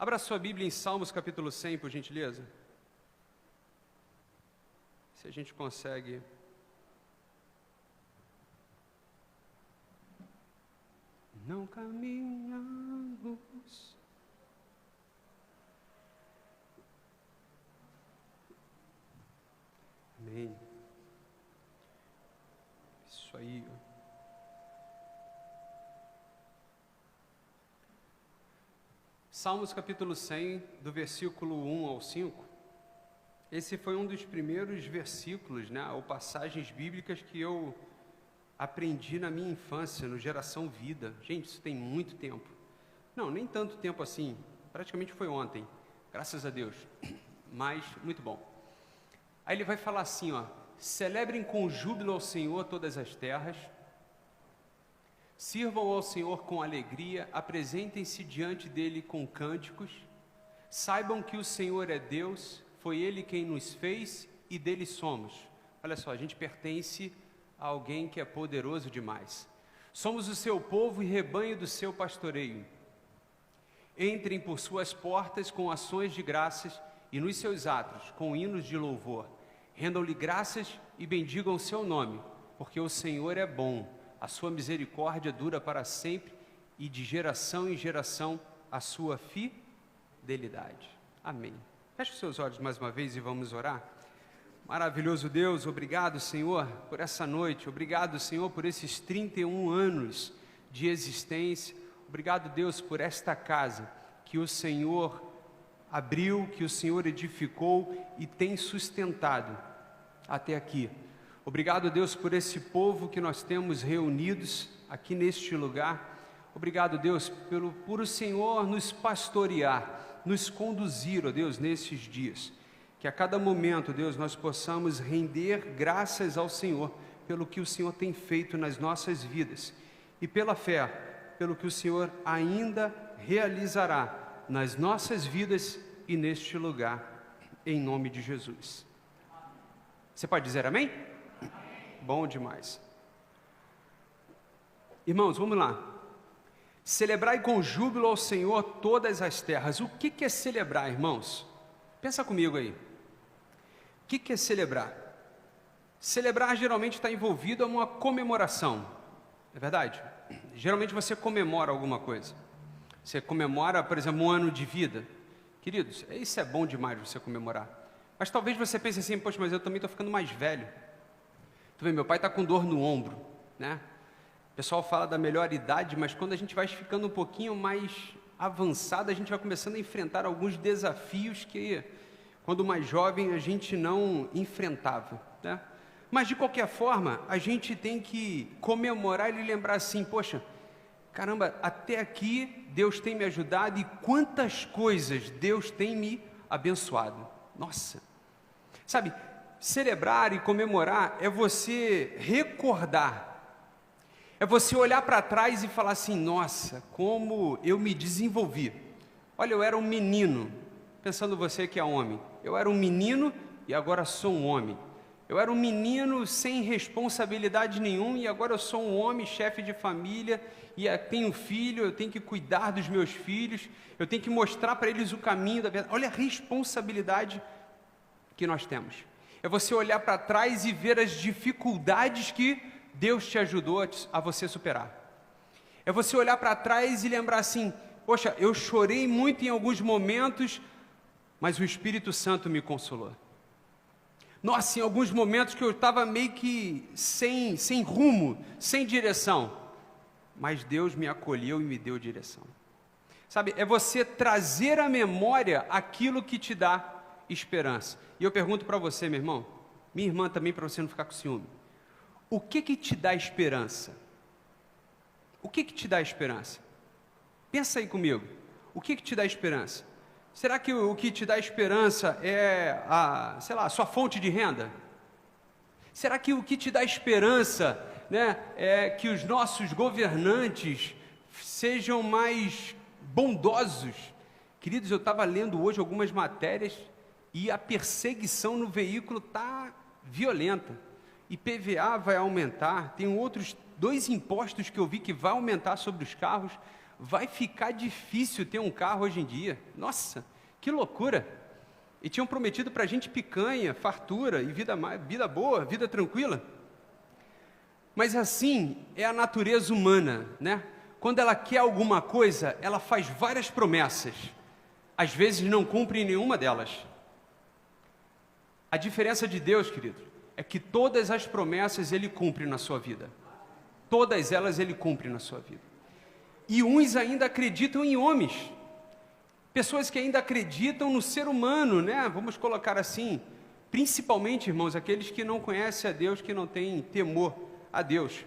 Abra sua Bíblia em Salmos capítulo 100, por gentileza. Se a gente consegue. Não caminhamos. Amém. Isso aí. Salmos capítulo 100, do versículo 1 ao 5. Esse foi um dos primeiros versículos, ou passagens bíblicas que eu aprendi na minha infância, no Geração Vida. Gente, isso tem muito tempo. Não, nem tanto tempo assim. Praticamente foi ontem, graças a Deus. Mas, muito bom. Aí ele vai falar assim, celebrem com júbilo ao Senhor todas as terras, sirvam ao Senhor com alegria, apresentem-se diante dele com cânticos, saibam que o Senhor é Deus, foi Ele quem nos fez e dele somos. Olha só, a gente pertence a alguém que é poderoso demais. Somos o seu povo e rebanho do seu pastoreio. Entrem por suas portas com ações de graças e nos seus átrios com hinos de louvor. Rendam-lhe graças e bendigam o seu nome, porque o Senhor é bom. A sua misericórdia dura para sempre e de geração em geração a sua fidelidade. Amém. Feche os seus olhos mais uma vez e vamos orar. Maravilhoso Deus, obrigado, Senhor, por essa noite. Obrigado, Senhor, por esses 31 anos de existência. Obrigado, Deus, por esta casa que o Senhor abriu, que o Senhor edificou e tem sustentado até aqui. Obrigado, Deus, por esse povo que nós temos reunidos aqui neste lugar. Obrigado, Deus, por o Senhor nos pastorear, nos conduzir, ó Deus, nesses dias. Que a cada momento, Deus, nós possamos render graças ao Senhor pelo que o Senhor tem feito nas nossas vidas. E pela fé, pelo que o Senhor ainda realizará nas nossas vidas e neste lugar, em nome de Jesus. Você pode dizer amém? Bom demais. Irmãos, vamos lá. Celebrai com júbilo ao Senhor todas as terras. O que é celebrar, irmãos? Pensa comigo aí. O que é celebrar? Celebrar geralmente está envolvido em uma comemoração. É verdade? Geralmente você comemora alguma coisa. Você comemora, por exemplo, um ano de vida. Queridos, isso é bom demais você comemorar. Mas talvez você pense assim, poxa, mas eu também estou ficando mais velho. Tu vê, meu pai está com dor no ombro, O pessoal fala da melhor idade, mas quando a gente vai ficando um pouquinho mais avançado, a gente vai começando a enfrentar alguns desafios que, quando mais jovem, a gente não enfrentava, Mas, de qualquer forma, a gente tem que comemorar e lembrar assim, poxa, caramba, até aqui Deus tem me ajudado e quantas coisas Deus tem me abençoado. Nossa! Sabe, celebrar e comemorar é você recordar, é você olhar para trás e falar assim, nossa, como eu me desenvolvi. Olha, eu era um menino, pensando você que é homem, eu era um menino e agora sou um homem. Eu era um menino sem responsabilidade nenhuma e agora eu sou um homem, chefe de família, e tenho filho, eu tenho que cuidar dos meus filhos, eu tenho que mostrar para eles o caminho da verdade. Olha a responsabilidade que nós temos. É você olhar para trás e ver as dificuldades que Deus te ajudou a você superar. É você olhar para trás e lembrar assim, poxa, eu chorei muito em alguns momentos, mas o Espírito Santo me consolou. Nossa, em alguns momentos que eu estava meio que sem rumo, sem direção, mas Deus me acolheu e me deu direção. Sabe, é você trazer à memória aquilo que te dá esperança. E eu pergunto para você, meu irmão, minha irmã também, para você não ficar com ciúme. O que te dá esperança? O que te dá esperança? Pensa aí comigo. O que te dá esperança? Será que o que te dá esperança é a sua fonte de renda? Será que o que te dá esperança, é que os nossos governantes sejam mais bondosos? Queridos, eu estava lendo hoje algumas matérias e a perseguição no veículo está violenta. IPVA vai aumentar, tem outros 2 impostos que eu vi que vai aumentar sobre os carros. vai ficar difícil ter um carro hoje em dia. Nossa, que loucura! E tinham prometido para a gente picanha, fartura e vida boa, vida tranquila. Mas assim é a natureza humana, né? Quando ela quer alguma coisa, ela faz várias promessas. Às vezes não cumpre nenhuma delas. A diferença de Deus, querido, é que todas as promessas Ele cumpre na sua vida. Todas elas Ele cumpre na sua vida. E uns ainda acreditam em homens. Pessoas que ainda acreditam no ser humano, né? Vamos colocar assim. Principalmente, irmãos, aqueles que não conhecem a Deus, que não têm temor a Deus.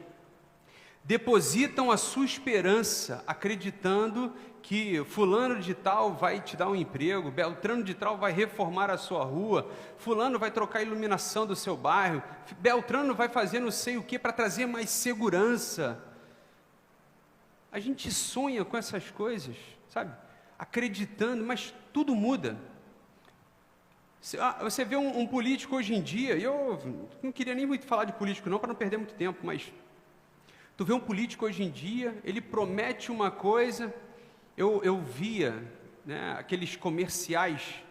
Depositam a sua esperança, acreditando que fulano de tal vai te dar um emprego, Beltrano de tal vai reformar a sua rua, fulano vai trocar a iluminação do seu bairro, Beltrano vai fazer não sei o que para trazer mais segurança. A gente sonha com essas coisas, sabe? Acreditando, mas tudo muda. Você vê um político hoje em dia, e eu não queria nem muito falar de político não, para não perder muito tempo, mas tu vê um político hoje em dia, ele promete uma coisa. Eu via, né, aqueles comerciais,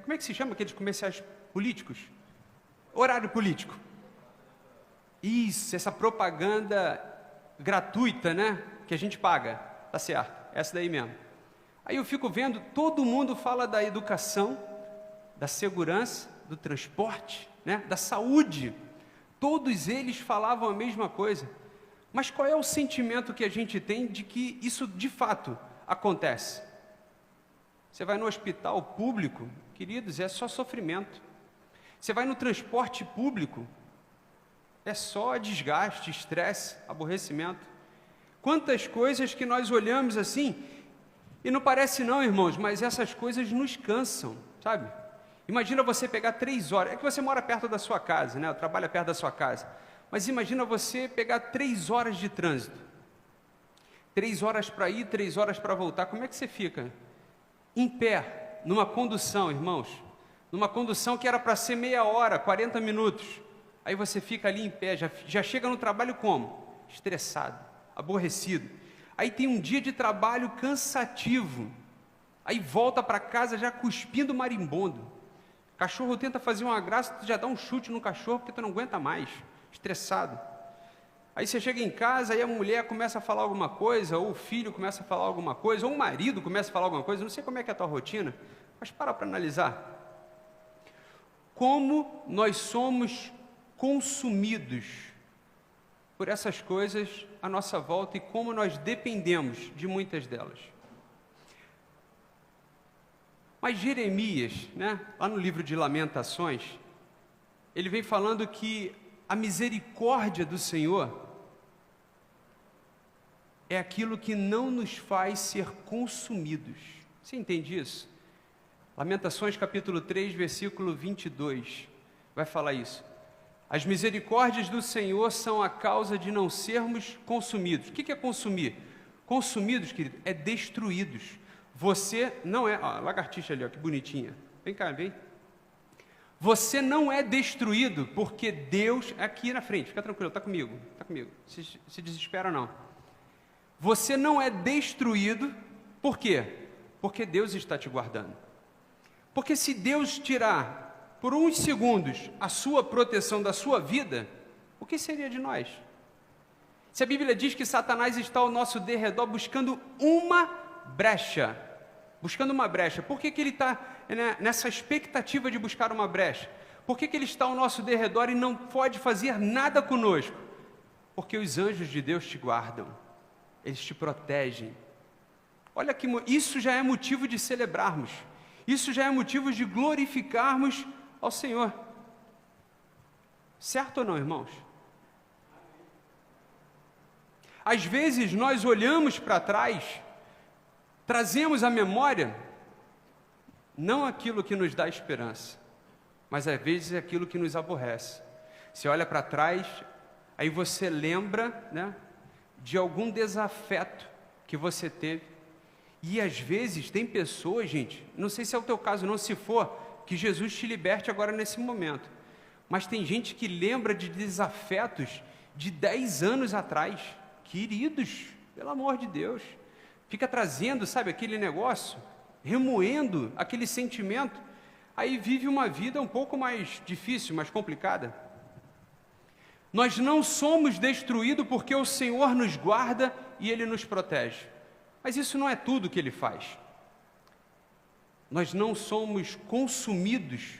como é que se chama aqueles comerciais políticos? Horário político. Isso, essa propaganda gratuita, né, que a gente paga, tá certo, essa daí mesmo. Aí eu fico vendo, todo mundo fala da educação, da segurança, do transporte, né, da saúde. Todos eles falavam a mesma coisa. Mas qual é o sentimento que a gente tem de que isso de fato acontece? Você vai no hospital público, queridos, é só sofrimento. Você vai no transporte público, é só desgaste, estresse, aborrecimento. Quantas coisas que nós olhamos assim, e não parece não, irmãos, mas essas coisas nos cansam, sabe? Imagina você pegar 3 horas, é que você mora perto da sua casa, né? Trabalha perto da sua casa. Mas imagina você pegar 3 horas de trânsito. 3 horas para ir, 3 horas para voltar. Como é que você fica? Em pé, numa condução, irmãos. Numa condução que era para ser meia hora, 40 minutos. Aí você fica ali em pé, já chega no trabalho como? Estressado, aborrecido. Aí tem um dia de trabalho cansativo. Aí volta para casa já cuspindo marimbondo. Cachorro tenta fazer uma graça, tu já dá um chute no cachorro porque tu não aguenta mais. Estressado. Aí você chega em casa, aí a mulher começa a falar alguma coisa, ou o filho começa a falar alguma coisa, ou o marido começa a falar alguma coisa, não sei como é que é a tua rotina, mas para analisar. Como nós somos consumidos por essas coisas à nossa volta e como nós dependemos de muitas delas. Mas Jeremias, né, lá no livro de Lamentações, ele vem falando que a misericórdia do Senhor é aquilo que não nos faz ser consumidos. Você entende isso? Lamentações capítulo 3, versículo 22, vai falar isso. As misericórdias do Senhor são a causa de não sermos consumidos. O que é consumir? Consumidos, querido, é destruídos. Você não é... Ó, lagartixa ali, ó, que bonitinha. Vem cá, vem. Você não é destruído porque Deus... Aqui na frente, fica tranquilo, está comigo. Se desespera não. Você não é destruído, por quê? Porque Deus está te guardando. Porque se Deus tirar por uns segundos a sua proteção da sua vida, o que seria de nós? Se a Bíblia diz que Satanás está ao nosso derredor buscando uma brecha, por que ele está nessa expectativa de buscar uma brecha? Por que ele está ao nosso derredor e não pode fazer nada conosco? Porque os anjos de Deus te guardam, eles te protegem. Olha que isso já é motivo de celebrarmos, isso já é motivo de glorificarmos ao Senhor. Certo ou não, irmãos? Às vezes nós olhamos para trás, trazemos à memória, não aquilo que nos dá esperança, mas às vezes aquilo que nos aborrece. Você olha para trás, aí você lembra, né, de algum desafeto que você teve. E às vezes tem pessoas, gente, não sei se é o teu caso não, se for, que Jesus te liberte agora nesse momento. Mas tem gente que lembra de desafetos de 10 anos atrás. Queridos, pelo amor de Deus, fica trazendo, sabe, aquele negócio, remoendo aquele sentimento, aí vive uma vida um pouco mais difícil, mais complicada. Nós não somos destruídos porque o Senhor nos guarda e Ele nos protege. Mas isso não é tudo que Ele faz. Nós não somos consumidos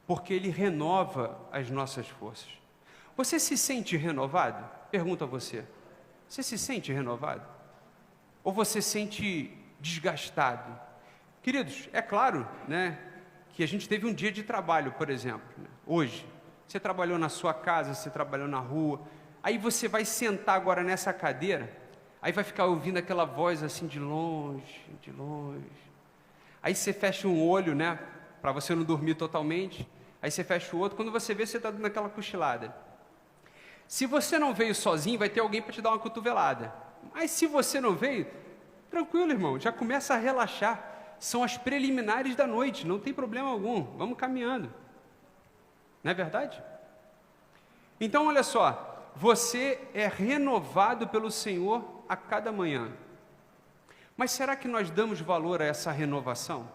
porque Ele renova as nossas forças. Você se sente renovado? Pergunto a você. Você se sente renovado? Ou você se sente desgastado? Queridos, é claro, né, que a gente teve um dia de trabalho, por exemplo, né, hoje. Você trabalhou na sua casa, você trabalhou na rua, aí você vai sentar agora nessa cadeira, aí vai ficar ouvindo aquela voz assim de longe, de longe. Aí você fecha um olho, né, para você não dormir totalmente, aí você fecha o outro, quando você vê, você está dando aquela cochilada. Se você não veio sozinho, vai ter alguém para te dar uma cotovelada. Mas se você não veio, tranquilo, irmão, já começa a relaxar. São as preliminares da noite, não tem problema algum, vamos caminhando. Não é verdade? Então, olha só, você é renovado pelo Senhor a cada manhã. Mas será que nós damos valor a essa renovação?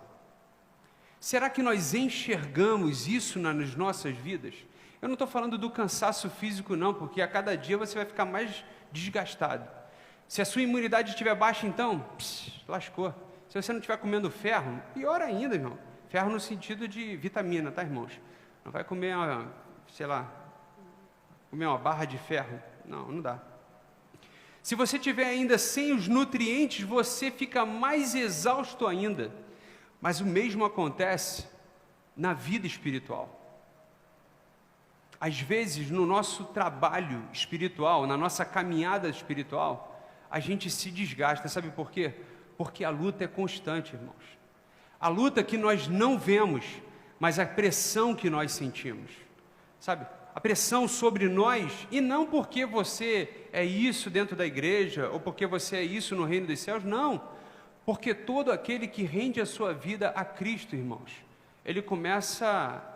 Será que nós enxergamos isso nas nossas vidas? Eu não estou falando do cansaço físico não, porque a cada dia você vai ficar mais desgastado. Se a sua imunidade estiver baixa, então, lascou. Se você não estiver comendo ferro, pior ainda, irmão. Ferro no sentido de vitamina, tá, irmãos? Não vai comer, comer uma barra de ferro. Não dá. Se você tiver ainda sem os nutrientes, você fica mais exausto ainda. Mas o mesmo acontece na vida espiritual. Às vezes, no nosso trabalho espiritual, na nossa caminhada espiritual, a gente se desgasta. Sabe por quê? Porque a luta é constante, irmãos. A luta que nós não vemos, mas a pressão que nós sentimos. Sabe? A pressão sobre nós, e não porque você é isso dentro da igreja, ou porque você é isso no reino dos céus, não. Porque todo aquele que rende a sua vida a Cristo, irmãos, ele começa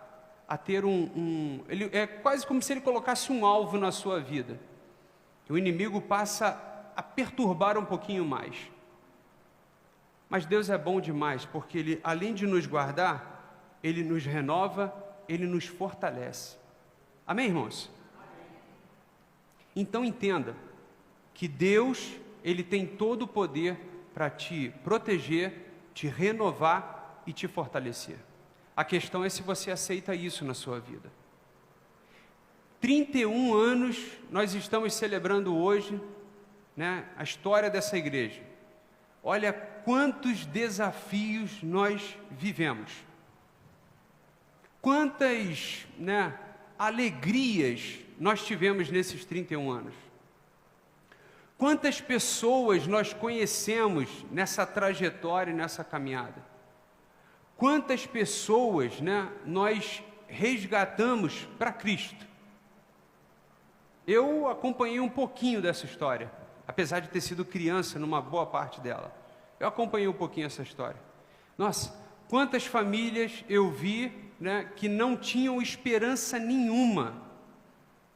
a ter ele é quase como se ele colocasse um alvo na sua vida. O inimigo passa a perturbar um pouquinho mais. Mas Deus é bom demais, porque Ele, além de nos guardar, Ele nos renova, Ele nos fortalece. Amém, irmãos? Então entenda que Deus, Ele tem todo o poder para te proteger, te renovar e te fortalecer. A questão é se você aceita isso na sua vida. 31 anos nós estamos celebrando hoje, né, a história dessa igreja. Olha quantos desafios nós vivemos. Quantas, né, alegrias nós tivemos nesses 31 anos. Quantas pessoas nós conhecemos nessa trajetória, nessa caminhada. Quantas pessoas, né, nós resgatamos para Cristo. Eu acompanhei um pouquinho dessa história, apesar de ter sido criança numa boa parte dela. Eu acompanhei um pouquinho essa história. Nossa, quantas famílias eu vi, né, que não tinham esperança nenhuma,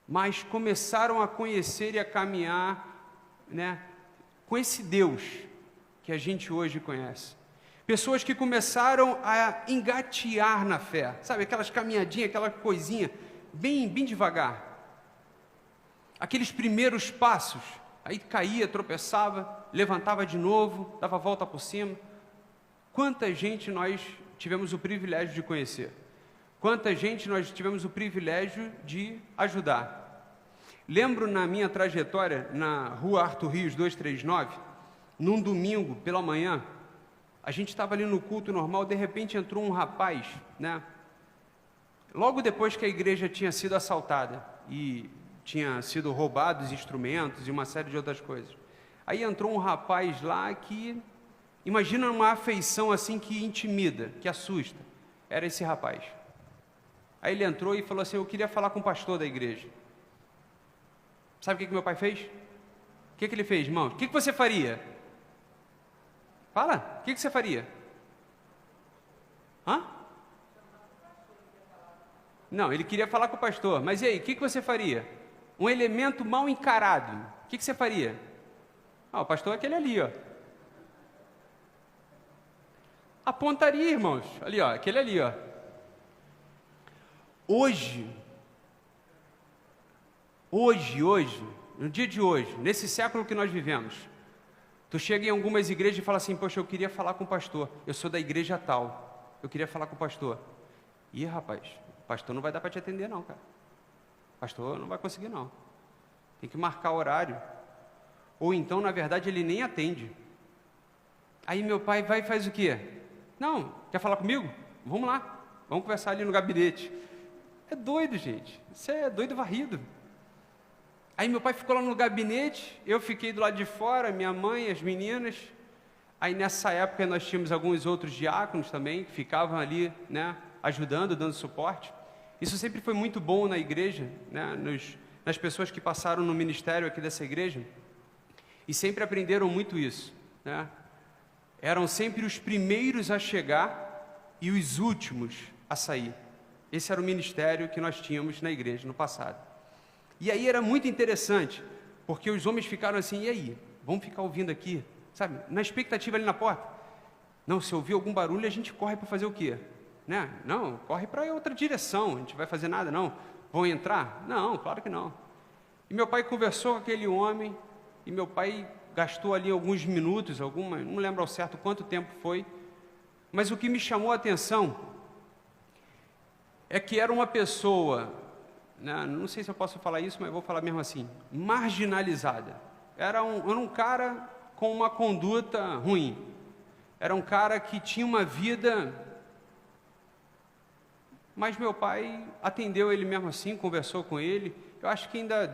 mas começaram a conhecer e a caminhar, né, com esse Deus que a gente hoje conhece. Pessoas que começaram a engatear na fé, sabe, aquelas caminhadinhas, aquela coisinha, bem devagar. Aqueles primeiros passos, aí caía, tropeçava, levantava de novo, dava a volta por cima. Quanta gente nós tivemos o privilégio de conhecer? Quanta gente nós tivemos o privilégio de ajudar? Lembro na minha trajetória, na rua Arthur Rios 239, num domingo pela manhã, a gente estava ali no culto normal, de repente entrou um rapaz, né? Logo depois que a igreja tinha sido assaltada e tinha sido roubados instrumentos e uma série de outras coisas. Aí entrou um rapaz lá que, imagina uma afeição assim que intimida, que assusta. Era esse rapaz. Aí ele entrou e falou assim, eu queria falar com o pastor da igreja. Sabe o que meu pai fez? O que ele fez, irmão? O que você faria? Fala, o que você faria? Hã? Não, ele queria falar com o pastor, mas e aí, o que você faria? Um elemento mal encarado, o que você faria? O pastor é aquele ali, ó. Apontaria, irmãos. Ali, ó, aquele ali, ó. Hoje, no dia de hoje, nesse século que nós vivemos, tu chega em algumas igrejas e fala assim, poxa, eu queria falar com o pastor, eu sou da igreja tal, eu queria falar com o pastor. Ih, rapaz, o pastor não vai dar para te atender não, cara. O pastor não vai conseguir não. Tem que marcar horário. Ou então, na verdade, ele nem atende. Aí meu pai vai e faz o quê? Não, quer falar comigo? Vamos lá, vamos conversar ali no gabinete. É doido, gente, isso é doido varrido. Aí meu pai ficou lá no gabinete, eu fiquei do lado de fora, minha mãe, as meninas. Aí nessa época nós tínhamos alguns outros diáconos também, que ficavam ali, né, ajudando, dando suporte. Isso sempre foi muito bom na igreja, né, nas pessoas que passaram no ministério aqui dessa igreja, e sempre aprenderam muito isso, né? Eram sempre os primeiros a chegar e os últimos a sair. Esse era o ministério que nós tínhamos na igreja no passado. E aí era muito interessante, porque os homens ficaram assim, e aí, vamos ficar ouvindo aqui, sabe, na expectativa ali na porta. Não, se ouvir algum barulho, a gente corre para fazer o quê? Né? Não, corre para outra direção, a gente vai fazer nada, não. Vão entrar? Não, claro que não. E meu pai conversou com aquele homem, e meu pai gastou ali alguns minutos, não lembro ao certo quanto tempo foi, mas o que me chamou a atenção é que era uma pessoa, né, não sei se eu posso falar isso, mas vou falar mesmo assim, marginalizada. Era um cara com uma conduta ruim, era um cara que tinha uma vida, mas meu pai atendeu ele mesmo assim, conversou com ele, eu acho que ainda,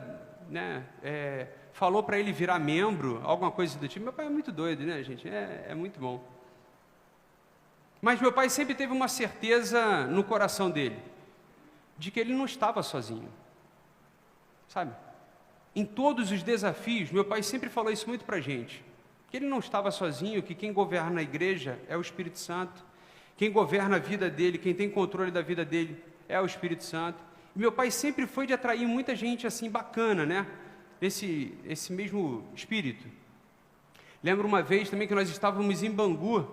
né, falou para ele virar membro, alguma coisa do tipo. Meu pai é muito doido, né, gente? É muito bom. Mas meu pai sempre teve uma certeza no coração dele, de que ele não estava sozinho, sabe? Em todos os desafios, meu pai sempre falou isso muito para a gente, que ele não estava sozinho, que quem governa a igreja é o Espírito Santo, quem governa a vida dele, quem tem controle da vida dele é o Espírito Santo. E meu pai sempre foi de atrair muita gente assim bacana, né? Esse mesmo espírito. Lembro uma vez também que nós estávamos em Bangu,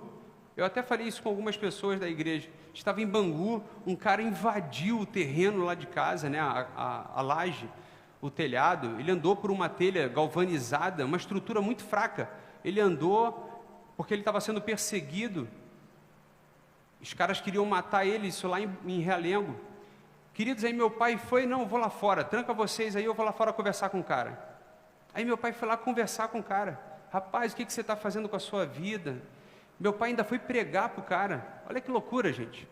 eu até falei isso com algumas pessoas da igreja, estava em Bangu, um cara invadiu o terreno lá de casa, né, a laje, o telhado, ele andou por uma telha galvanizada, uma estrutura muito fraca, ele andou porque ele estava sendo perseguido, os caras queriam matar ele, isso lá em Realengo. Queridos, aí meu pai foi, não, vou lá fora, tranca vocês aí, eu vou lá fora conversar com o cara. Aí meu pai foi lá conversar com o cara. Rapaz, o que você está fazendo com a sua vida? Meu pai ainda foi pregar para o cara. Olha que loucura, gente.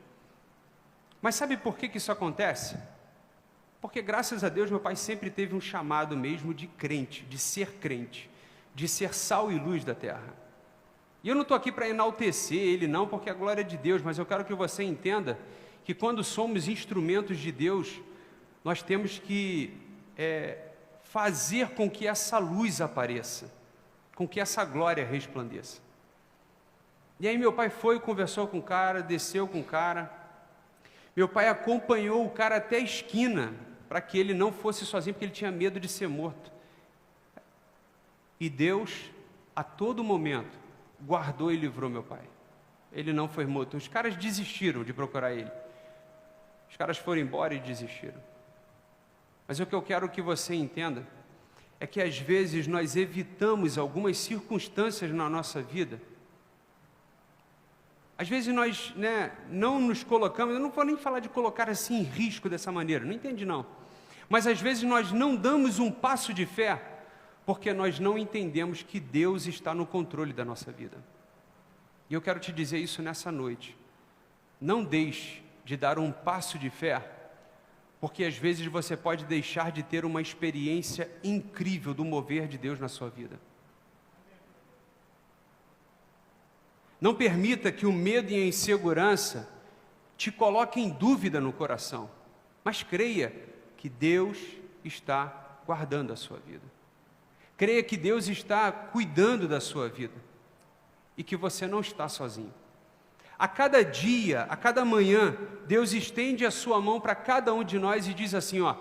Mas sabe por que isso acontece? Porque graças a Deus meu pai sempre teve um chamado mesmo de crente, de ser sal e luz da terra. E eu não estou aqui para enaltecer ele não, porque é a glória de Deus, mas eu quero que você entenda que quando somos instrumentos de Deus, nós temos que fazer com que essa luz apareça, com que essa glória resplandeça. E aí meu pai foi, conversou com o cara, desceu com o cara, meu pai acompanhou o cara até a esquina, para que ele não fosse sozinho, porque ele tinha medo de ser morto. E Deus, a todo momento, guardou e livrou meu pai. Ele não foi morto. Os caras desistiram de procurar ele. Os caras foram embora e desistiram. Mas o que eu quero que você entenda é que às vezes nós evitamos algumas circunstâncias na nossa vida. Às vezes nós, né, não nos colocamos, eu não vou nem falar de colocar assim em risco dessa maneira, não entende não. Mas às vezes nós não damos um passo de fé, porque nós não entendemos que Deus está no controle da nossa vida. E eu quero te dizer isso nessa noite. Não deixe de dar um passo de fé, porque às vezes você pode deixar de ter uma experiência incrível do mover de Deus na sua vida. Não permita que o medo e a insegurança te coloquem em dúvida no coração, mas creia que Deus está guardando a sua vida. Creia que Deus está cuidando da sua vida e que você não está sozinho. A cada dia, a cada manhã, Deus estende a sua mão para cada um de nós e diz assim, ó,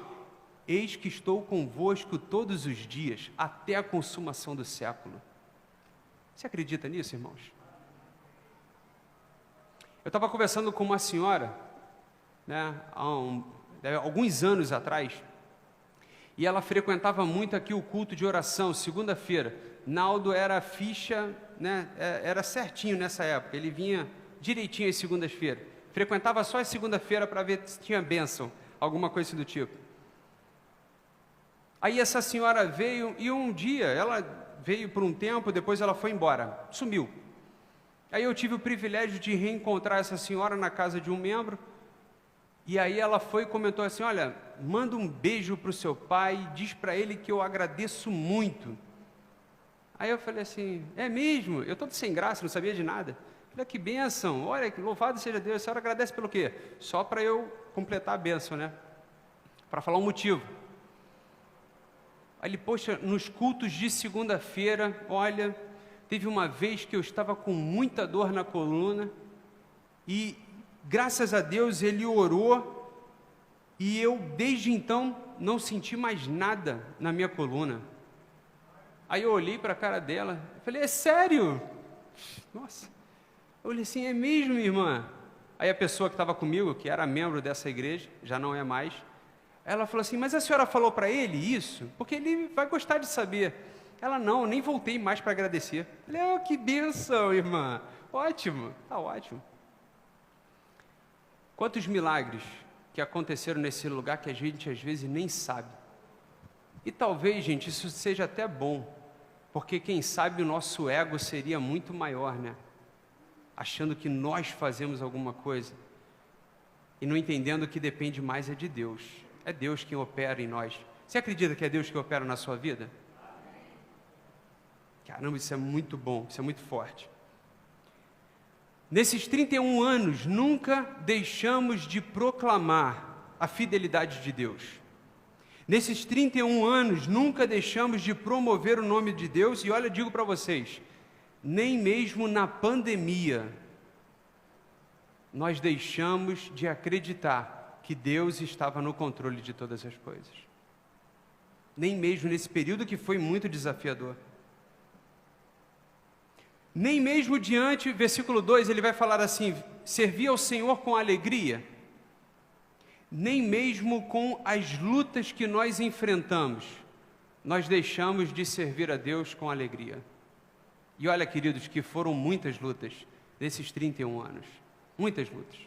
eis que estou convosco todos os dias, até a consumação do século. Você acredita nisso, irmãos? Eu estava conversando com uma senhora, né, há alguns anos atrás, e ela frequentava muito aqui o culto de oração, segunda-feira. Naldo era a ficha, né, era certinho nessa época, ele vinha direitinho às segundas-feiras. Frequentava só a segunda-feira para ver se tinha bênção, alguma coisa do tipo. Aí essa senhora veio, e um dia, ela veio por um tempo, depois ela foi embora, sumiu. Aí eu tive o privilégio de reencontrar essa senhora na casa de um membro, e aí ela foi e comentou assim, olha, manda um beijo para o seu pai, diz para ele que eu agradeço muito. Aí eu falei assim, é mesmo? Eu estou sem graça, não sabia de nada. Olha que bênção, olha, louvado seja Deus, a senhora agradece pelo quê? Só para eu completar a bênção, né? Para falar um motivo. Aí ele, poxa, nos cultos de segunda-feira, olha, teve uma vez que eu estava com muita dor na coluna, e graças a Deus ele orou, e eu desde então não senti mais nada na minha coluna. Aí eu olhei para a cara dela, falei, é sério? Nossa, eu olhei assim, é mesmo, irmã? Aí a pessoa que estava comigo, que era membro dessa igreja, já não é mais, ela falou assim, mas a senhora falou para ele isso? Porque ele vai gostar de saber. Ela, não, nem voltei mais para agradecer. Eu falei, oh, que bênção, irmã, ótimo, tá ótimo. Quantos milagres que aconteceram nesse lugar que a gente às vezes nem sabe. E talvez, gente, isso seja até bom, porque quem sabe o nosso ego seria muito maior, né? Achando que nós fazemos alguma coisa e não entendendo que depende mais é de Deus. É Deus quem opera em nós. Você acredita que é Deus que opera na sua vida? Caramba, isso é muito bom, isso é muito forte. Nesses 31 anos, nunca deixamos de proclamar a fidelidade de Deus. Nesses 31 anos, nunca deixamos de promover o nome de Deus, e olha, eu digo para vocês, nem mesmo na pandemia, nós deixamos de acreditar que Deus estava no controle de todas as coisas. Nem mesmo nesse período que foi muito desafiador. Nem mesmo diante, versículo 2, ele vai falar assim, servir ao Senhor com alegria. Nem mesmo com as lutas que nós enfrentamos, nós deixamos de servir a Deus com alegria. E olha, queridos, que foram muitas lutas nesses 31 anos. Muitas lutas.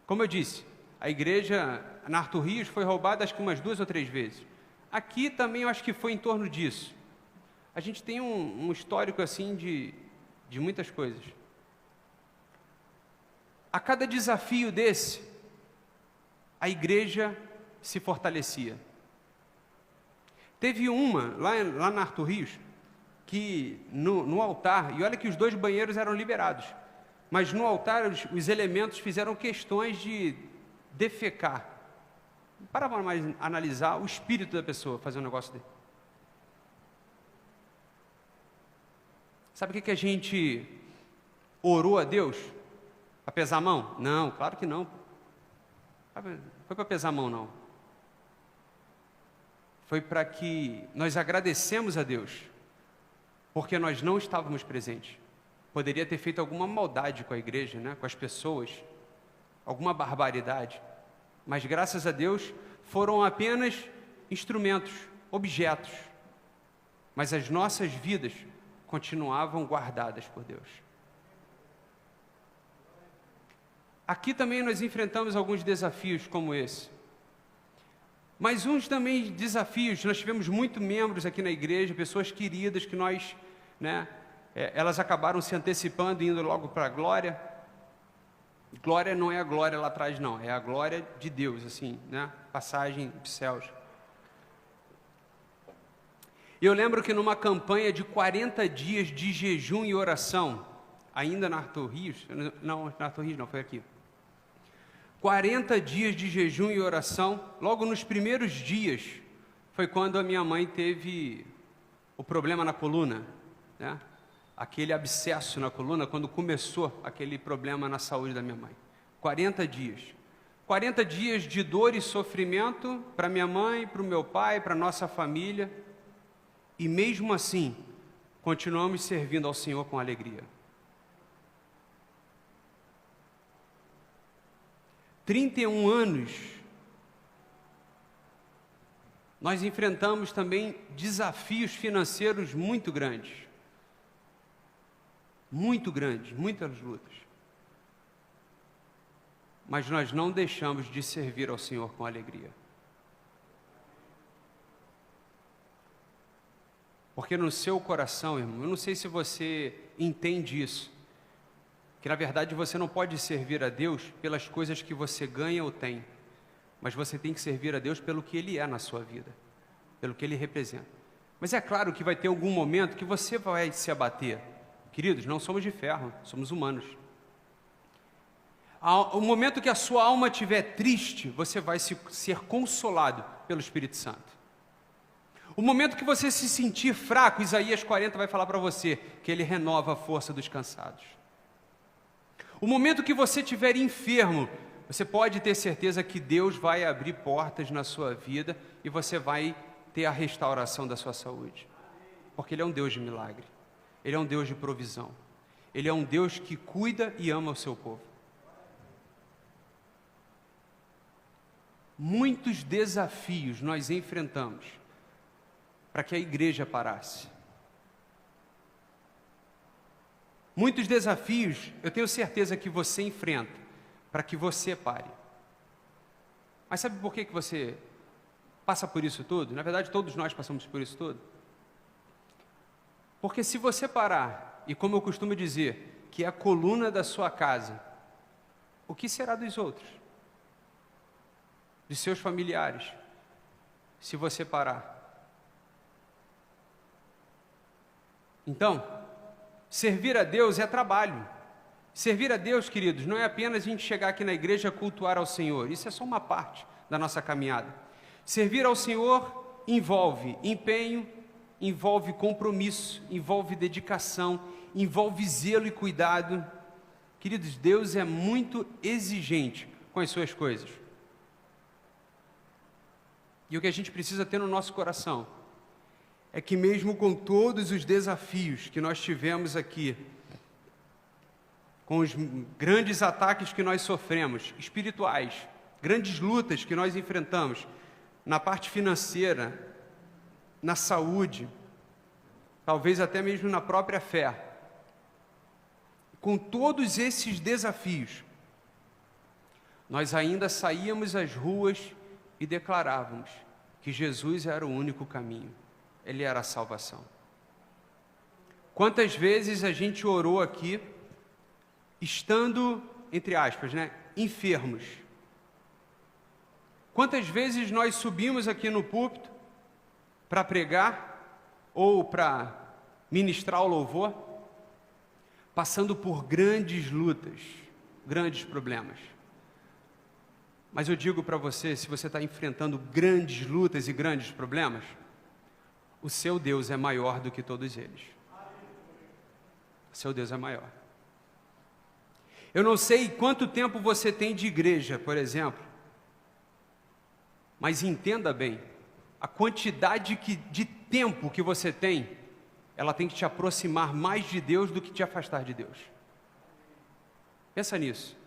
Como eu disse, a igreja na Arthur Rios foi roubada acho que umas 2 ou 3 vezes. Aqui também eu acho que foi em torno disso. A gente tem um histórico assim de muitas coisas. A cada desafio desse, a igreja se fortalecia. Teve uma, lá na Arthur Rios, que no altar, e olha que os 2 banheiros eram liberados, mas no altar os elementos fizeram questões de defecar. Para mais analisar o espírito da pessoa, fazer um negócio dele. Sabe o que a gente orou a Deus? Para pesar a mão? Não, claro que não. Foi para pesar a mão, não. Foi para que nós agradecemos a Deus, porque nós não estávamos presentes. Poderia ter feito alguma maldade com a igreja, né? Com as pessoas, alguma barbaridade. Mas graças a Deus foram apenas instrumentos, objetos. Mas as nossas vidas continuavam guardadas por Deus. Aqui também nós enfrentamos alguns desafios como esse. Mas uns também desafios, nós tivemos muitos membros aqui na igreja, pessoas queridas que nós, né, elas acabaram se antecipando, indo logo para a glória. Glória não é a glória lá atrás não, é a glória de Deus, assim, né, passagem dos céus. Eu lembro que numa campanha de 40 dias de jejum e oração, ainda na Arthur Rios, não, na Arthur Rios não, foi aqui. 40 dias de jejum e oração, logo nos primeiros dias, foi quando a minha mãe teve o problema na coluna, né? Aquele abscesso na coluna, quando começou aquele problema na saúde da minha mãe. 40 dias. 40 dias de dor e sofrimento para minha mãe, para o meu pai, para a nossa família. E mesmo assim, continuamos servindo ao Senhor com alegria. 31 anos, nós enfrentamos também desafios financeiros muito grandes. Muito grandes, muitas lutas. Mas nós não deixamos de servir ao Senhor com alegria. Porque no seu coração, irmão, eu não sei se você entende isso, que na verdade você não pode servir a Deus pelas coisas que você ganha ou tem, mas você tem que servir a Deus pelo que Ele é na sua vida, pelo que Ele representa. Mas é claro que vai ter algum momento que você vai se abater. Queridos, não somos de ferro, somos humanos. O momento que a sua alma estiver triste, você vai ser consolado pelo Espírito Santo. O momento que você se sentir fraco, Isaías 40 vai falar para você que Ele renova a força dos cansados. O momento que você estiver enfermo, você pode ter certeza que Deus vai abrir portas na sua vida e você vai ter a restauração da sua saúde. Porque Ele é um Deus de milagre. Ele é um Deus de provisão. Ele é um Deus que cuida e ama o seu povo. Muitos desafios nós enfrentamos para que a igreja parasse. Muitos desafios, eu tenho certeza que você enfrenta para que você pare. Mas sabe por que você passa por isso tudo? Na verdade, todos nós passamos por isso tudo. Porque se você parar, e como eu costumo dizer, que é a coluna da sua casa, o que será dos outros? Dos seus familiares, se você parar? Então, servir a Deus é trabalho. Servir a Deus, queridos, não é apenas a gente chegar aqui na igreja cultuar ao Senhor. Isso é só uma parte da nossa caminhada. Servir ao Senhor envolve empenho, envolve compromisso, envolve dedicação, envolve zelo e cuidado. Queridos, Deus é muito exigente com as suas coisas. E o que a gente precisa ter no nosso coração é que mesmo com todos os desafios que nós tivemos aqui, com os grandes ataques que nós sofremos, espirituais, grandes lutas que nós enfrentamos, na parte financeira, na saúde, talvez até mesmo na própria fé, com todos esses desafios, nós ainda saíamos às ruas e declarávamos que Jesus era o único caminho. Ele era a salvação. Quantas vezes a gente orou aqui, estando, entre aspas, enfermos? Quantas vezes nós subimos aqui no púlpito para pregar ou para ministrar o louvor, passando por grandes lutas, grandes problemas? Mas eu digo para você, se você está enfrentando grandes lutas e grandes problemas, o seu Deus é maior do que todos eles. O seu Deus é maior. Eu não sei quanto tempo você tem de igreja, por exemplo, mas entenda bem, a quantidade de tempo que você tem, ela tem que te aproximar mais de Deus do que te afastar de Deus. Pensa nisso.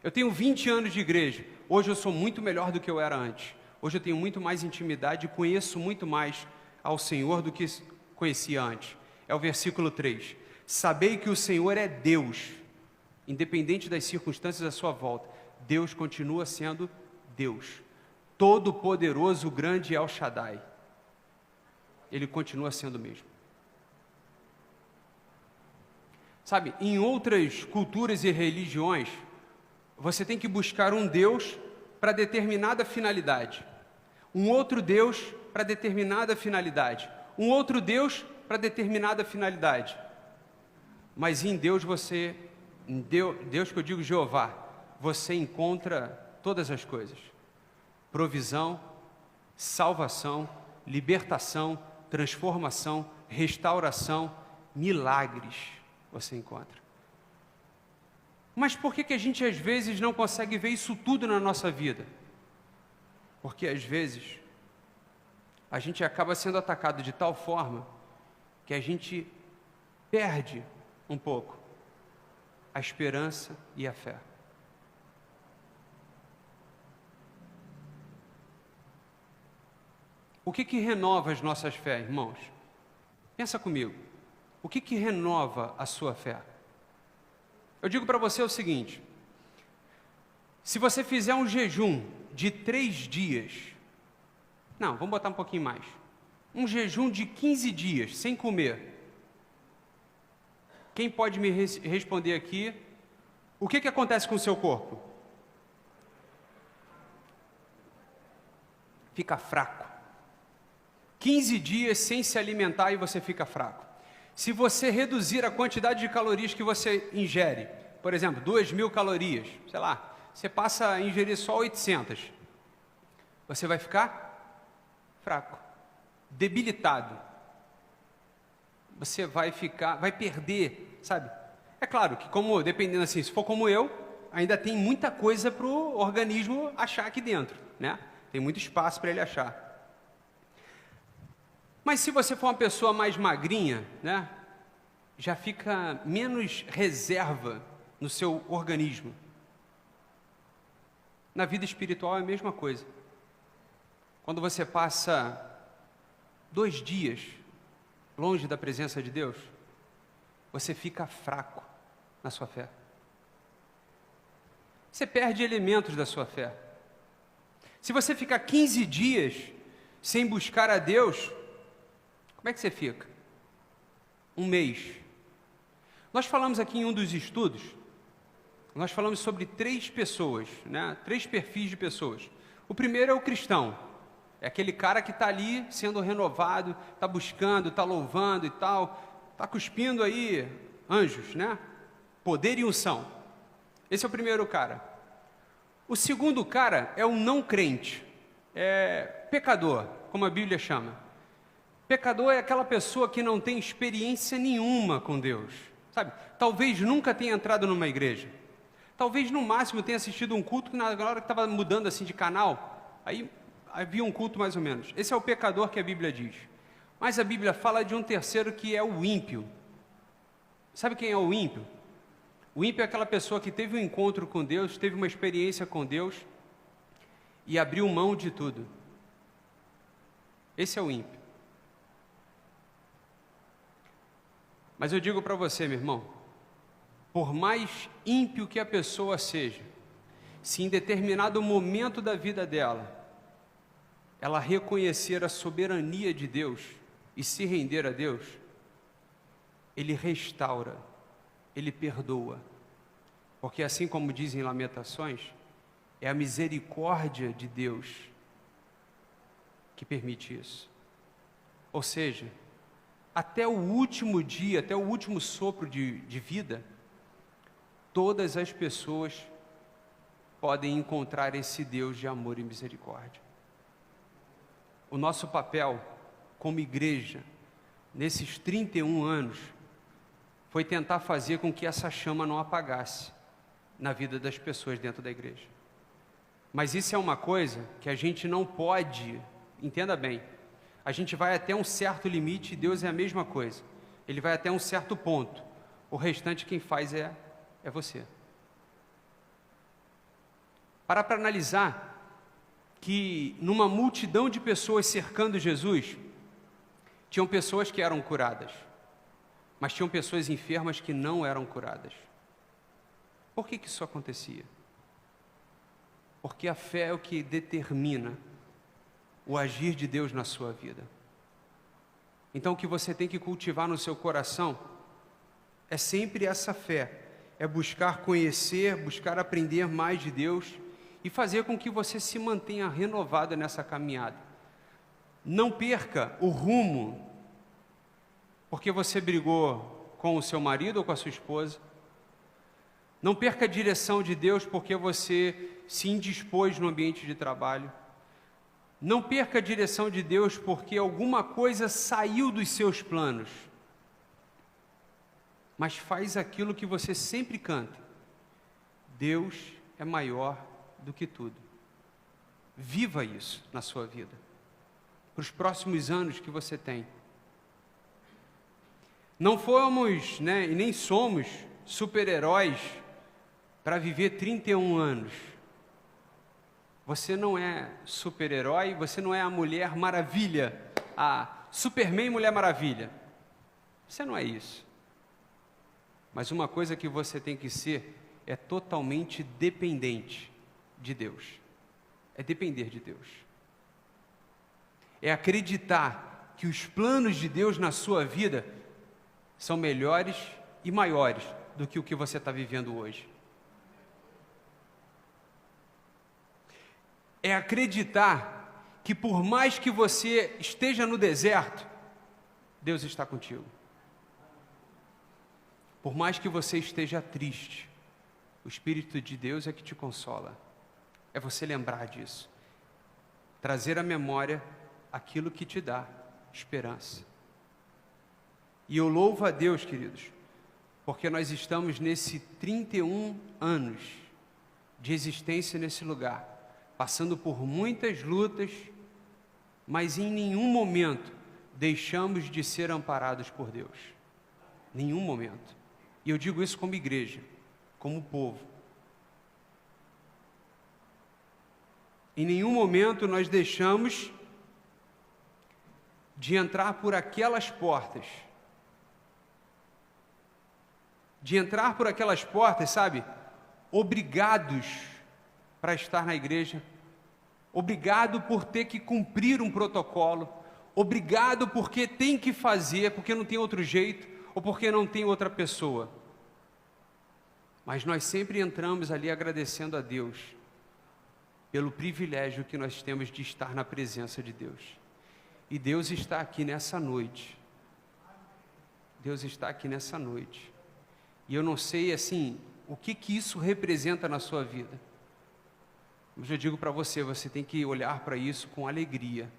Eu tenho 20 anos de igreja, hoje eu sou muito melhor do que eu era antes. Hoje eu tenho muito mais intimidade e conheço muito mais ao Senhor do que conhecia antes. É o versículo 3. Sabei que o Senhor é Deus, independente das circunstâncias à sua volta. Deus continua sendo Deus. Todo-poderoso, grande El Shaddai. Ele continua sendo o mesmo. Sabe, em outras culturas e religiões, você tem que buscar um Deus para determinada finalidade, um outro Deus para determinada finalidade, um outro Deus para determinada finalidade. Mas em Deus Deus que eu digo Jeová, você encontra todas as coisas: provisão, salvação, libertação, transformação, restauração, milagres você encontra. Mas por que a gente às vezes não consegue ver isso tudo na nossa vida? Porque às vezes a gente acaba sendo atacado de tal forma que a gente perde um pouco a esperança e a fé. O que renova as nossas fé, irmãos? Pensa comigo. O que renova a sua fé? Eu digo para você o seguinte: se você fizer um jejum de 3 dias, não, vamos botar um pouquinho mais, um jejum de 15 dias, sem comer, quem pode me responder aqui, o que acontece com o seu corpo? Fica fraco. 15 dias sem se alimentar e você fica fraco. Se você reduzir a quantidade de calorias que você ingere, por exemplo, 2.000 calorias, sei lá, você passa a ingerir só 800, você vai ficar fraco, debilitado. Você vai perder, sabe? É claro que, dependendo assim, se for como eu, ainda tem muita coisa para o organismo achar aqui dentro, né? Tem muito espaço para ele achar. Mas se você for uma pessoa mais magrinha, né? Já fica menos reserva no seu organismo. Na vida espiritual é a mesma coisa. Quando você passa 2 dias longe da presença de Deus, você fica fraco na sua fé. Você perde elementos da sua fé. Se você ficar 15 dias sem buscar a Deus, como é que você fica? 1 mês. Nós falamos aqui em um dos estudos, nós falamos sobre 3 pessoas, né? 3 perfis de pessoas. O primeiro é o cristão. É aquele cara que está ali sendo renovado, está buscando, está louvando e tal, está cuspindo aí anjos, né? Poder e unção. Esse é o primeiro cara. O segundo cara é o não crente, é pecador, como a Bíblia chama. Pecador é aquela pessoa que não tem experiência nenhuma com Deus, sabe? Talvez nunca tenha entrado numa igreja. Talvez no máximo tenha assistido um culto que na hora que estava mudando assim de canal, aí havia um culto mais ou menos. Esse é o pecador que a Bíblia diz. Mas a Bíblia fala de um terceiro que é o ímpio. Sabe quem é o ímpio? O ímpio é aquela pessoa que teve um encontro com Deus, teve uma experiência com Deus e abriu mão de tudo. Esse é o ímpio. Mas eu digo para você, meu irmão, por mais ímpio que a pessoa seja, se em determinado momento da vida dela, ela reconhecer a soberania de Deus e se render a Deus, Ele restaura, Ele perdoa. Porque assim como dizem Lamentações, é a misericórdia de Deus que permite isso. Ou seja, até o último dia, até o último sopro de vida, todas as pessoas podem encontrar esse Deus de amor e misericórdia. O nosso papel como igreja, nesses 31 anos, foi tentar fazer com que essa chama não apagasse na vida das pessoas dentro da igreja. Mas isso é uma coisa que a gente não pode, entenda bem, a gente vai até um certo limite e Deus é a mesma coisa. Ele vai até um certo ponto. O restante quem faz é você. Para analisar que numa multidão de pessoas cercando Jesus, tinham pessoas que eram curadas, mas tinham pessoas enfermas que não eram curadas. Por que isso acontecia? Porque a fé é o que determina o agir de Deus na sua vida. Então o que você tem que cultivar no seu coração é sempre essa fé, é buscar conhecer, buscar aprender mais de Deus e fazer com que você se mantenha renovado nessa caminhada. Não perca o rumo, porque você brigou com o seu marido ou com a sua esposa. Não perca a direção de Deus porque você se indispôs no ambiente de trabalho. Não perca a direção de Deus porque alguma coisa saiu dos seus planos. Mas faz aquilo que você sempre canta. Deus é maior do que tudo. Viva isso na sua vida, para os próximos anos que você tem. Não fomos, e nem somos super-heróis para viver 31 anos. Você não é super-herói, você não é a Mulher Maravilha, a Superman Mulher Maravilha. Você não é isso. Mas uma coisa que você tem que ser é totalmente dependente de Deus. É depender de Deus. É acreditar que os planos de Deus na sua vida são melhores e maiores do que o que você está vivendo hoje. É acreditar que por mais que você esteja no deserto, Deus está contigo. Por mais que você esteja triste, o Espírito de Deus é que te consola. É você lembrar disso. Trazer à memória aquilo que te dá esperança. E eu louvo a Deus, queridos, porque nós estamos nesse 31 anos de existência nesse lugar, passando por muitas lutas, mas em nenhum momento deixamos de ser amparados por Deus. Nenhum momento. E eu digo isso como igreja, como povo. Em nenhum momento nós deixamos de entrar por aquelas portas. De entrar por aquelas portas, sabe? Obrigados para estar na igreja. Obrigado por ter que cumprir um protocolo. Obrigado porque tem que fazer, porque não tem outro jeito, ou porque não tem outra pessoa. Mas nós sempre entramos ali agradecendo a Deus pelo privilégio que nós temos de estar na presença de Deus. E Deus está aqui nessa noite. Deus está aqui nessa noite. E eu não sei, assim, o que isso representa na sua vida. Mas eu digo para você, você tem que olhar para isso com alegria.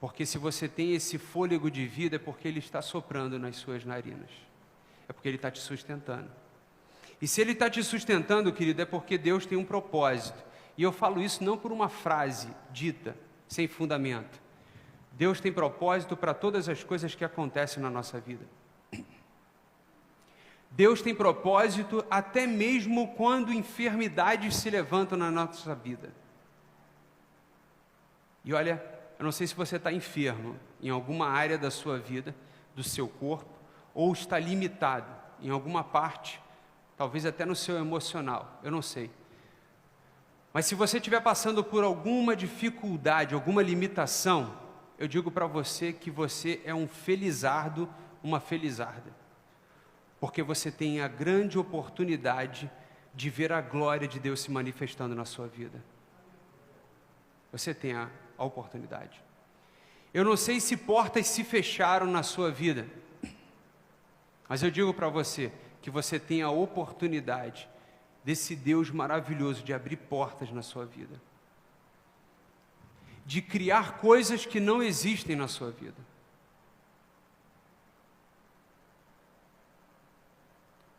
Porque se você tem esse fôlego de vida, é porque Ele está soprando nas suas narinas. É porque Ele está te sustentando. E se Ele está te sustentando, querido, é porque Deus tem um propósito. E eu falo isso não por uma frase dita, sem fundamento. Deus tem propósito para todas as coisas que acontecem na nossa vida. Deus tem propósito até mesmo quando enfermidades se levantam na nossa vida. E olha, eu não sei se você está enfermo em alguma área da sua vida, do seu corpo, ou está limitado em alguma parte, talvez até no seu emocional, eu não sei. Mas se você estiver passando por alguma dificuldade, alguma limitação, eu digo para você que você é um felizardo, uma felizarda. Porque você tem a grande oportunidade de ver a glória de Deus se manifestando na sua vida. Você tem a oportunidade. Eu não sei se portas se fecharam na sua vida, mas eu digo para você que você tem a oportunidade desse Deus maravilhoso de abrir portas na sua vida. De criar coisas que não existem na sua vida.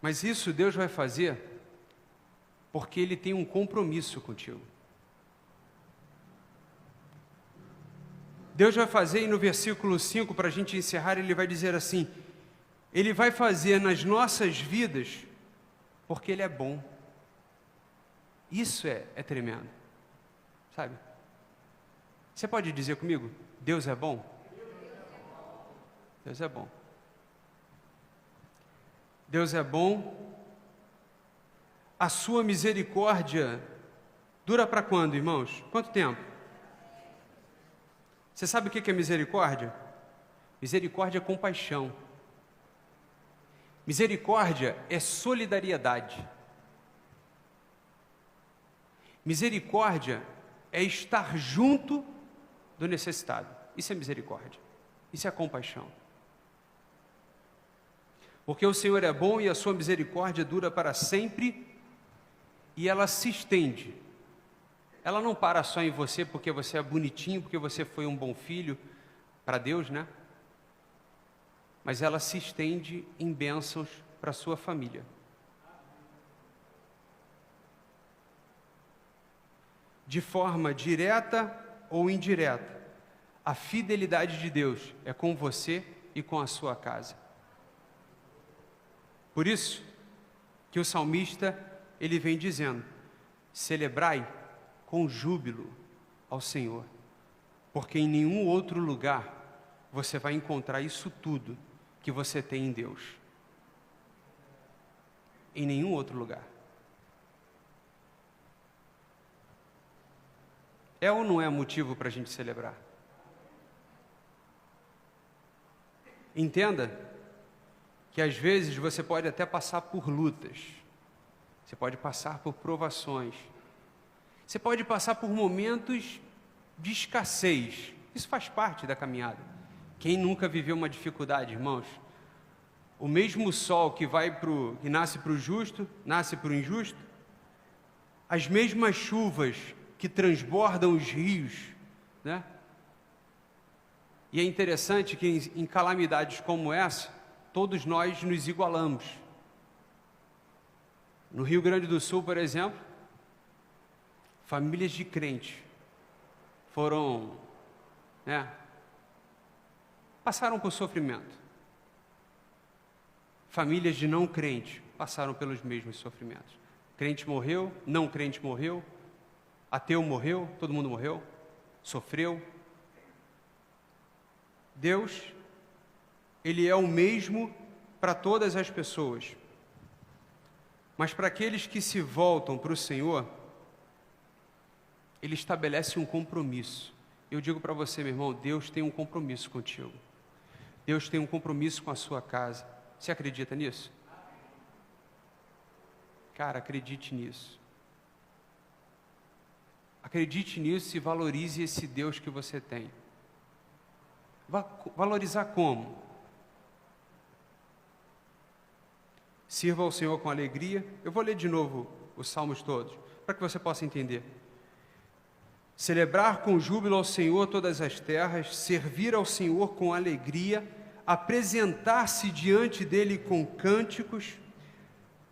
Mas isso Deus vai fazer porque Ele tem um compromisso contigo. Deus vai fazer, e no versículo 5, para a gente encerrar, Ele vai dizer assim: Ele vai fazer nas nossas vidas porque Ele é bom. Isso é tremendo, sabe? Você pode dizer comigo, Deus é bom? Deus é bom. Deus é bom. A sua misericórdia dura para quando, irmãos? Quanto tempo? Você sabe o que é misericórdia? Misericórdia é compaixão. Misericórdia é solidariedade. Misericórdia é estar junto do necessitado. Isso é misericórdia. Isso é compaixão. Porque o Senhor é bom e a sua misericórdia dura para sempre e ela se estende. Ela não para só em você porque você é bonitinho, porque você foi um bom filho para Deus, né? Mas ela se estende em bênçãos para a sua família. De forma direta ou indireta, a fidelidade de Deus é com você e com a sua casa. Por isso que o salmista, ele vem dizendo: celebrai com júbilo ao Senhor, porque em nenhum outro lugar você vai encontrar isso tudo que você tem em Deus. Em nenhum outro lugar. É ou não é motivo para a gente celebrar? Entenda que às vezes você pode até passar por lutas, você pode passar por provações, você pode passar por momentos de escassez. Isso faz parte da caminhada. Quem nunca viveu uma dificuldade, irmãos? O mesmo sol que nasce para o justo, nasce para o injusto. As mesmas chuvas que transbordam os rios, né? E é interessante que em calamidades como essa, todos nós nos igualamos. No Rio Grande do Sul, por exemplo, famílias de crentes foram, passaram por sofrimento. Famílias de não crente passaram pelos mesmos sofrimentos. Crente morreu, não crente morreu, ateu morreu, todo mundo morreu, sofreu. Deus, Ele é o mesmo para todas as pessoas. Mas para aqueles que se voltam para o Senhor, Ele estabelece um compromisso. Eu digo para você, meu irmão, Deus tem um compromisso contigo. Deus tem um compromisso com a sua casa. Você acredita nisso? Cara, acredite nisso. Acredite nisso e valorize esse Deus que você tem. Valorizar como? Sirva ao Senhor com alegria. Eu vou ler de novo os salmos todos, para que você possa entender. Celebrar com júbilo ao Senhor todas as terras, servir ao Senhor com alegria, apresentar-se diante dele com cânticos.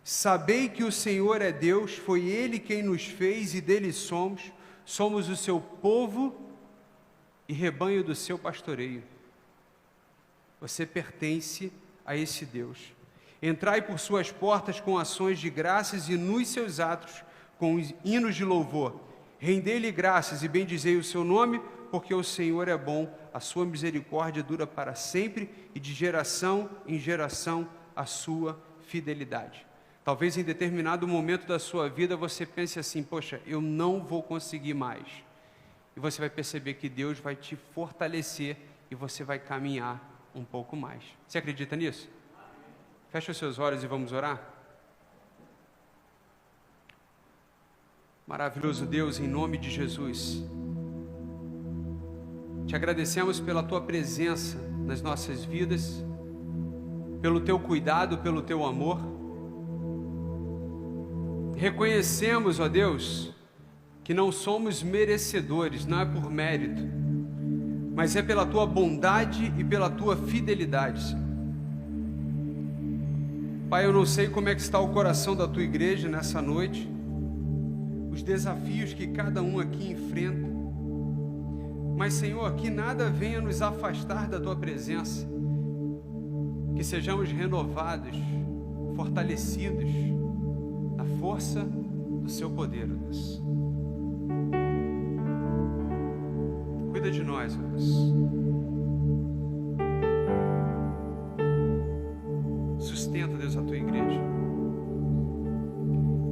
Sabei que o Senhor é Deus, foi Ele quem nos fez e dele somos o seu povo e rebanho do seu pastoreio. Você pertence a esse Deus. Entrai por suas portas com ações de graças e nos seus atos com hinos de louvor. Rendei-lhe graças e bendizei o seu nome, porque o Senhor é bom, a sua misericórdia dura para sempre e de geração em geração a sua fidelidade. Talvez em determinado momento da sua vida você pense assim, poxa, eu não vou conseguir mais. E você vai perceber que Deus vai te fortalecer e você vai caminhar um pouco mais. Você acredita nisso? Feche os seus olhos e vamos orar. Maravilhoso Deus, em nome de Jesus, te agradecemos pela tua presença nas nossas vidas, pelo teu cuidado, pelo teu amor. Reconhecemos, ó Deus, que não somos merecedores, não é por mérito, mas é pela tua bondade e pela tua fidelidade, Senhor. Pai, eu não sei como é que está o coração da tua igreja nessa noite, os desafios que cada um aqui enfrenta, mas, Senhor, que nada venha nos afastar da tua presença, que sejamos renovados, fortalecidos na força do seu poder, ó Deus. Cuida de nós, ó Deus. Sustenta, Deus, a tua igreja.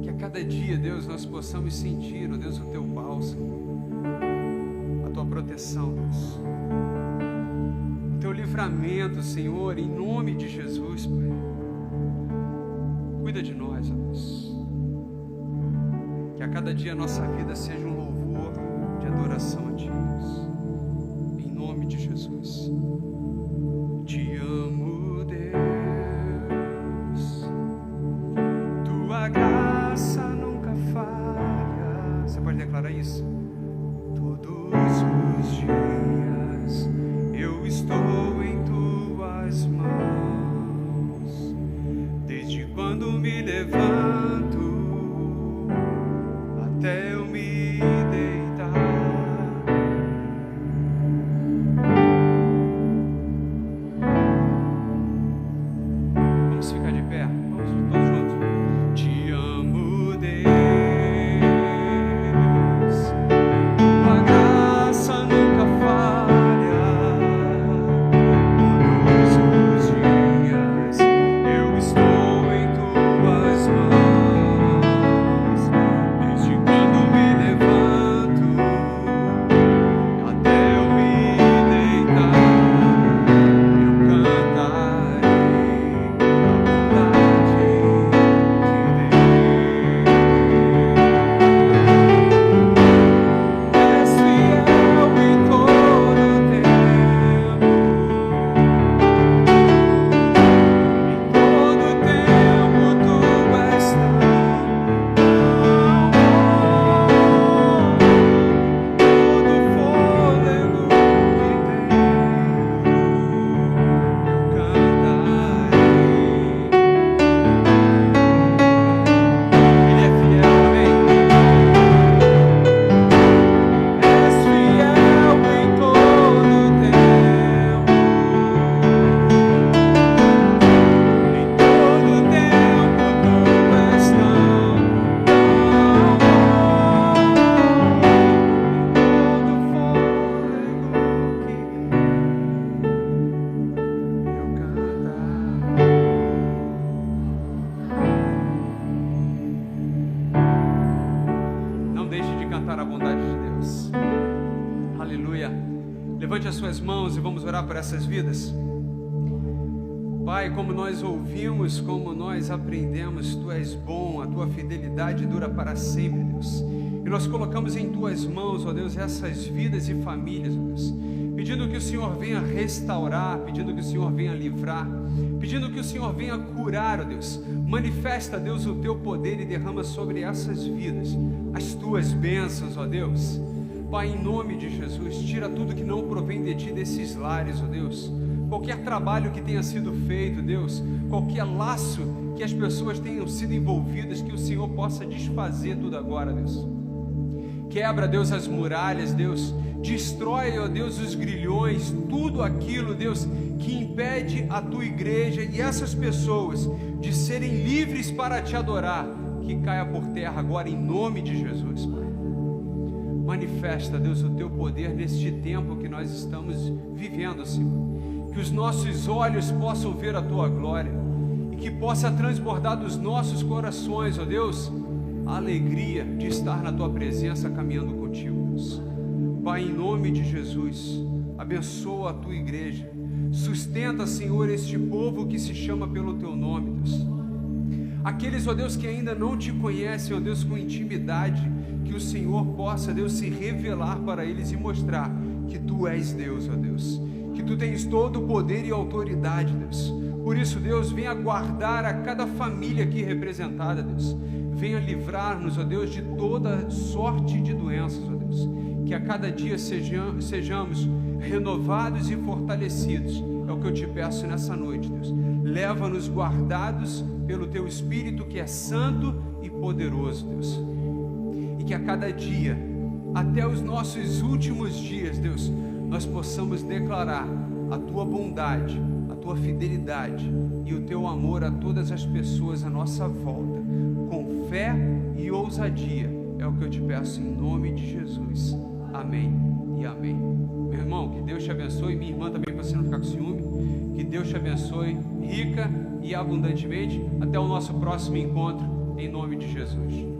Que a cada dia, Deus, nós possamos sentir, ó Deus, o teu bálsamo, a tua proteção, Deus, o teu livramento, Senhor, em nome de Jesus, Pai. Cuida de nós, ó Deus. Que a cada dia a nossa vida seja um louvor de adoração a ti, Deus. Em nome de Jesus. Te amo, Deus. Tua graça nunca falha. Você pode declarar isso? Todos os dias eu estou em tuas mãos. Desde quando me levanto até eu me deitar. Vamos ficar de pé, vamos todos juntos. Te amo, Deus. cantar a bondade de Deus. Aleluia. Levante as suas mãos e vamos orar por essas vidas. Pai, como nós ouvimos, como nós aprendemos, Tu és bom, a Tua fidelidade dura para sempre, Deus. E nós colocamos em Tuas mãos, ó Deus, essas vidas e famílias, ó Deus, pedindo que o Senhor venha restaurar, pedindo que o Senhor venha livrar, pedindo que o Senhor venha curar, ó Deus. Manifesta, Deus, o Teu poder e derrama sobre essas vidas as Tuas bênçãos, ó Deus. Pai, em nome de Jesus, tira tudo que não provém de Ti desses lares, ó Deus. Qualquer trabalho que tenha sido feito, Deus, qualquer laço que as pessoas tenham sido envolvidas, que o Senhor possa desfazer tudo agora, Deus. Quebra, Deus, as muralhas, Deus. Destrói, ó Deus, os grilhões, tudo aquilo, Deus, que impede a Tua igreja e essas pessoas de serem livres para Te adorar, que caia por terra agora em nome de Jesus, Pai. Manifesta, Deus, o Teu poder neste tempo que nós estamos vivendo, Senhor. Que os nossos olhos possam ver a Tua glória e que possa transbordar dos nossos corações, ó Deus, a alegria de estar na Tua presença caminhando contigo, Deus. Pai, em nome de Jesus, abençoa a Tua igreja, sustenta, Senhor, este povo que se chama pelo Teu nome, Deus. Aqueles, ó Deus, que ainda não Te conhecem, ó Deus, com intimidade, que o Senhor possa, Deus, se revelar para eles e mostrar que Tu és Deus, ó Deus, que Tu tens todo o poder e autoridade, Deus. Por isso, Deus, venha guardar a cada família aqui representada, Deus. Venha livrar-nos, ó Deus, de toda sorte de doenças, ó Deus. Que a cada dia sejamos renovados e fortalecidos. É o que eu Te peço nessa noite, Deus. Leva-nos guardados pelo Teu Espírito, que é santo e poderoso, Deus. E que a cada dia, até os nossos últimos dias, Deus, nós possamos declarar a Tua bondade, a Tua fidelidade e o Teu amor a todas as pessoas à nossa volta, com fé e ousadia. É o que eu Te peço em nome de Jesus. Amém e amém. Meu irmão, que Deus te abençoe. Minha irmã também, para você não ficar com ciúme. Que Deus te abençoe rica e abundantemente. Até o nosso próximo encontro, em nome de Jesus.